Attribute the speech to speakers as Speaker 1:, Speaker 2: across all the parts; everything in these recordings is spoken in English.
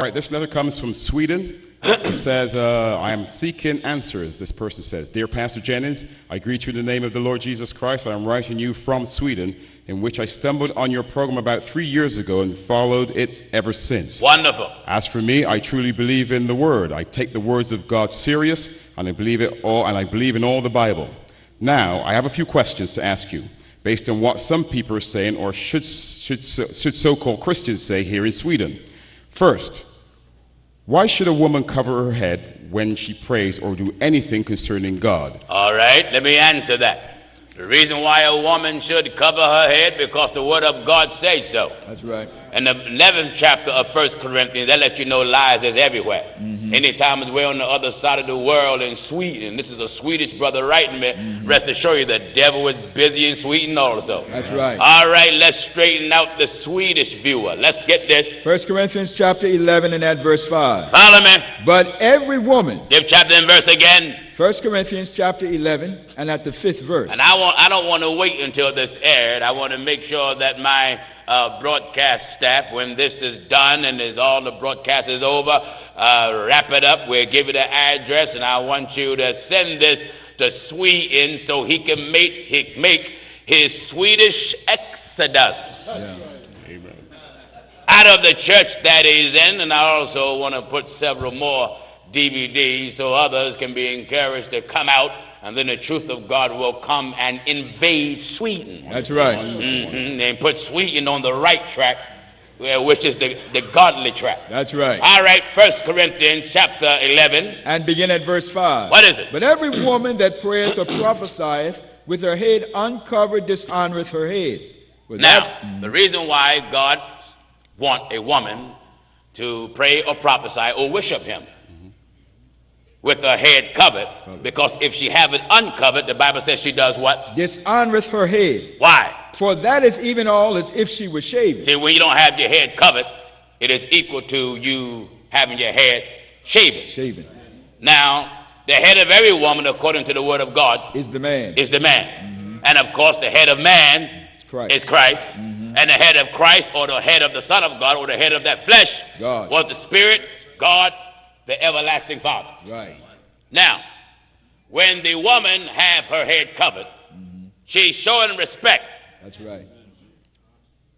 Speaker 1: right, this letter comes from Sweden. It says, I am seeking answers. This person says, Dear Pastor Jennings, I greet you in the name of the Lord Jesus Christ. I am writing you from Sweden, in which I stumbled on your program about 3 years ago and followed it ever since.
Speaker 2: Wonderful.
Speaker 1: As for me, I truly believe in the Word. I take the words of God serious, and I believe it all, and I believe in all the Bible. Now, I have a few questions to ask you, based on what some people are saying, or should so-called Christians say here in Sweden. First, why should a woman cover her head when she prays or do anything concerning God?
Speaker 2: All right, let me answer that. The reason why a woman should cover her head, because the word of God says so.
Speaker 3: That's right.
Speaker 2: In the 11th chapter of 1 Corinthians, that lets you know lies is everywhere. Anytime we're on the other side of the world in Sweden, this is a Swedish brother writing me, rest assured you the devil is busy in Sweden also.
Speaker 3: That's right.
Speaker 2: All right, let's straighten out the Swedish viewer. Let's get this.
Speaker 3: 1 Corinthians chapter 11 and at verse 5.
Speaker 2: Follow me.
Speaker 3: But every woman.
Speaker 2: Give chapter and verse again.
Speaker 3: 1 Corinthians chapter 11 and at the 5th verse.
Speaker 2: And I don't want to wait until this aired. I want to make sure that my broadcast staff, when this is done and is all the broadcast is over, wrap it up. We'll give you the address, and I want you to send this to Sweden so he can make his Swedish exodus out of the church that he's in. And I also want to put several more DVDs so others can be encouraged to come out, and then the truth of God will come and invade Sweden.
Speaker 3: That's right.
Speaker 2: And put Sweden on the right track, which is the godly track.
Speaker 3: That's right.
Speaker 2: All right, 1 Corinthians chapter 11.
Speaker 3: And begin at verse 5.
Speaker 2: What is it?
Speaker 3: But every woman that prayeth or prophesieth with her head uncovered dishonoreth her head.
Speaker 2: The reason why God wants a woman to pray or prophesy or worship him with her head covered, because if she have it uncovered, the Bible says she does what?
Speaker 3: Dishonoreth her head.
Speaker 2: Why?
Speaker 3: For that is even all as if she was shaven.
Speaker 2: See, when you don't have your head covered, it is equal to you having your head shaven. Now, the head of every woman, according to the word of God,
Speaker 3: is the man.
Speaker 2: And of course, the head of man is Christ. And the head of Christ, or the head of the Son of God, or the head of that flesh, was the Spirit, God, the everlasting Father.
Speaker 3: Right.
Speaker 2: Now, when the woman have her head covered, she's showing respect.
Speaker 3: That's right.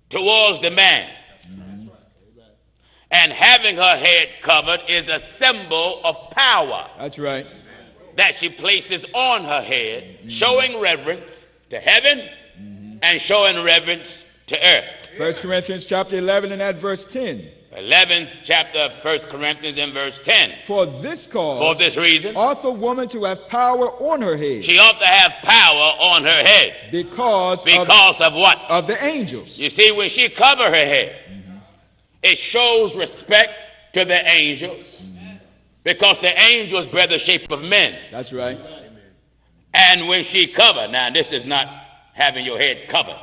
Speaker 2: Towards the man. And having her head covered is a symbol of power.
Speaker 3: That's right.
Speaker 2: That she places on her head, showing reverence to heaven and showing reverence to earth.
Speaker 3: 1 Corinthians chapter 11 and at verse 10.
Speaker 2: 11th chapter of 1 Corinthians in verse 10.
Speaker 3: For this cause,
Speaker 2: for this reason,
Speaker 3: ought the woman to have power on her head.
Speaker 2: She ought to have power on her head.
Speaker 3: Because
Speaker 2: of what?
Speaker 3: Of the angels.
Speaker 2: You see, when she cover her head, it shows respect to the angels. Because the angels bear the shape of men.
Speaker 3: That's right.
Speaker 2: And when she cover, now this is not having your head covered.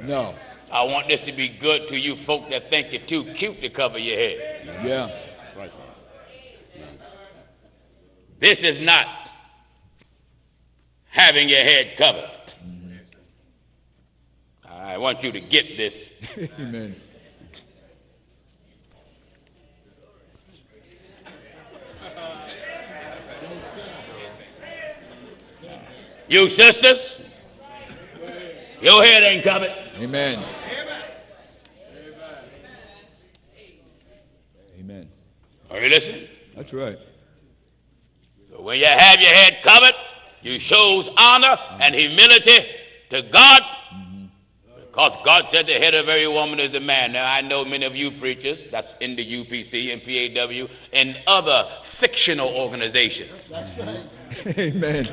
Speaker 3: No.
Speaker 2: I want this to be good to you folk that think you're too cute to cover your head.
Speaker 3: Yeah.
Speaker 2: This is not having your head covered. I want you to get this.
Speaker 3: Amen.
Speaker 2: You sisters, your head ain't covered.
Speaker 3: Amen. Amen.
Speaker 2: Are you listening?
Speaker 3: That's right.
Speaker 2: So when you have your head covered, you shows honor and humility to God, because God said the head of every woman is the man. Now I know many of you preachers, that's in the UPC and PAW and other fictional organizations.
Speaker 3: That's right. Amen.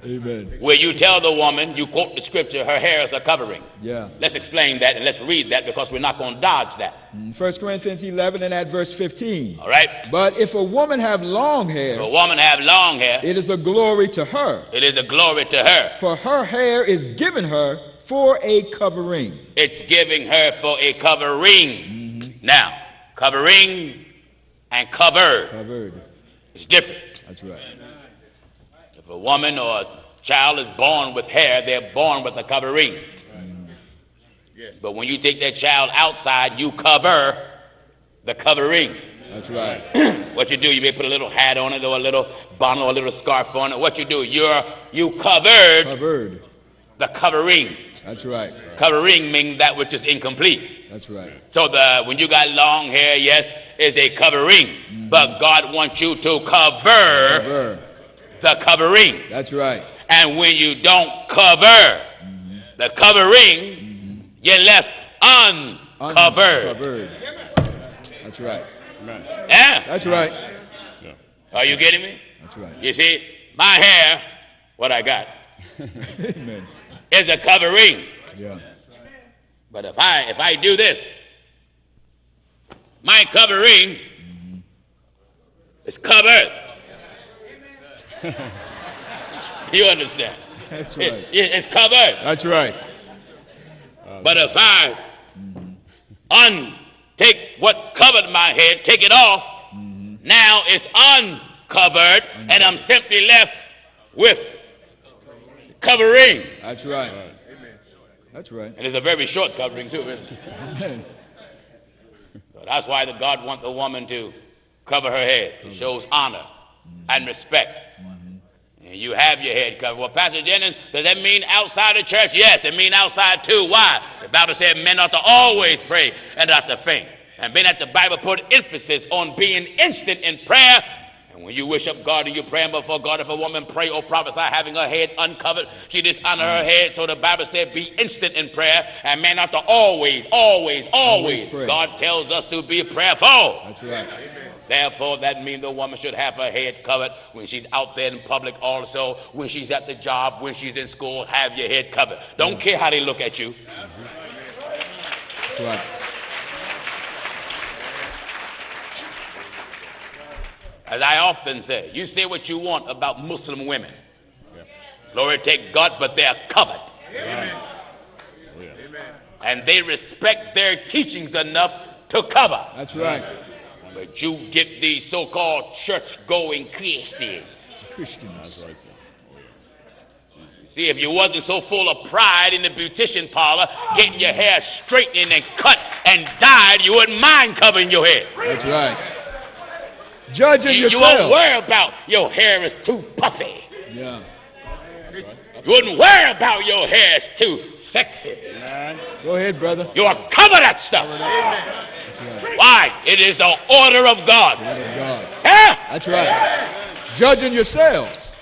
Speaker 3: Amen.
Speaker 2: Where you tell the woman, you quote the scripture, her hair is a covering.
Speaker 3: Yeah.
Speaker 2: Let's explain that and let's read that, because we're not going to dodge that.
Speaker 3: 1 Corinthians 11 and at verse 15.
Speaker 2: All right.
Speaker 3: But if a woman have long hair,
Speaker 2: if a woman have long hair,
Speaker 3: it is a glory to her.
Speaker 2: It is a glory to her.
Speaker 3: For her hair is given her for a covering.
Speaker 2: It's giving her for a covering. Now, covering and covered.
Speaker 3: Covered.
Speaker 2: It's different.
Speaker 3: That's right.
Speaker 2: If a woman or a child is born with hair, they're born with a covering. But when you take that child outside, you cover the covering.
Speaker 3: That's right.
Speaker 2: What you do, you may put a little hat on it or a little bonnet or a little scarf on it. What you do, you covered the covering.
Speaker 3: That's right.
Speaker 2: Covering means that which is incomplete.
Speaker 3: That's right.
Speaker 2: So when you got long hair, yes, is a covering. But God wants you to cover the covering.
Speaker 3: That's right.
Speaker 2: And when you don't cover the covering, you're left uncovered.
Speaker 3: That's right.
Speaker 2: Yeah?
Speaker 3: That's right.
Speaker 2: Are you getting me?
Speaker 3: That's right.
Speaker 2: You see, my hair, what I got,
Speaker 3: Amen.
Speaker 2: is a covering.
Speaker 3: Yeah.
Speaker 2: But if I do this, my covering is covered. You understand?
Speaker 3: That's right.
Speaker 2: It's covered.
Speaker 3: That's right.
Speaker 2: But if I take what covered my head, take it off, now it's uncovered, and I'm simply left with the covering.
Speaker 3: That's right. That's right.
Speaker 2: And it's a very short covering too, isn't it? So that's why God wants the woman to cover her head. It shows honor and respect. And you have your head covered. Well, Pastor Jennings, does that mean outside the church? Yes, it means outside too. Why? The Bible said men ought to always pray and not to faint. And being that the Bible put emphasis on being instant in prayer. And when you worship God and you're praying before God, if a woman pray or prophesy having her head uncovered, she dishonor her head. So the Bible said be instant in prayer. And men ought to always pray. God tells us to be prayerful.
Speaker 3: That's right.
Speaker 2: Therefore, that means the woman should have her head covered when she's out there in public also, when she's at the job, when she's in school, have your head covered. Don't care how they look at you.
Speaker 3: That's right.
Speaker 2: As I often say, you say what you want about Muslim women. Glory to God, but they're covered.
Speaker 1: Amen.
Speaker 2: And they respect their teachings enough to cover.
Speaker 3: That's right.
Speaker 2: But you get these so-called church-going Christians.
Speaker 3: Christians.
Speaker 2: See, if you wasn't so full of pride in the beautician parlor, getting your hair straightened and cut and dyed, you wouldn't mind covering your head.
Speaker 3: That's right. Judging
Speaker 2: You
Speaker 3: yourself.
Speaker 2: won't worry about your hair is too puffy.
Speaker 3: Yeah.
Speaker 2: You wouldn't worry about your hair is too sexy.
Speaker 3: Go ahead, brother.
Speaker 2: You are cover that stuff. Why? It is the order of God.
Speaker 3: Word of God.
Speaker 2: Huh?
Speaker 3: That's right. Judging yourselves.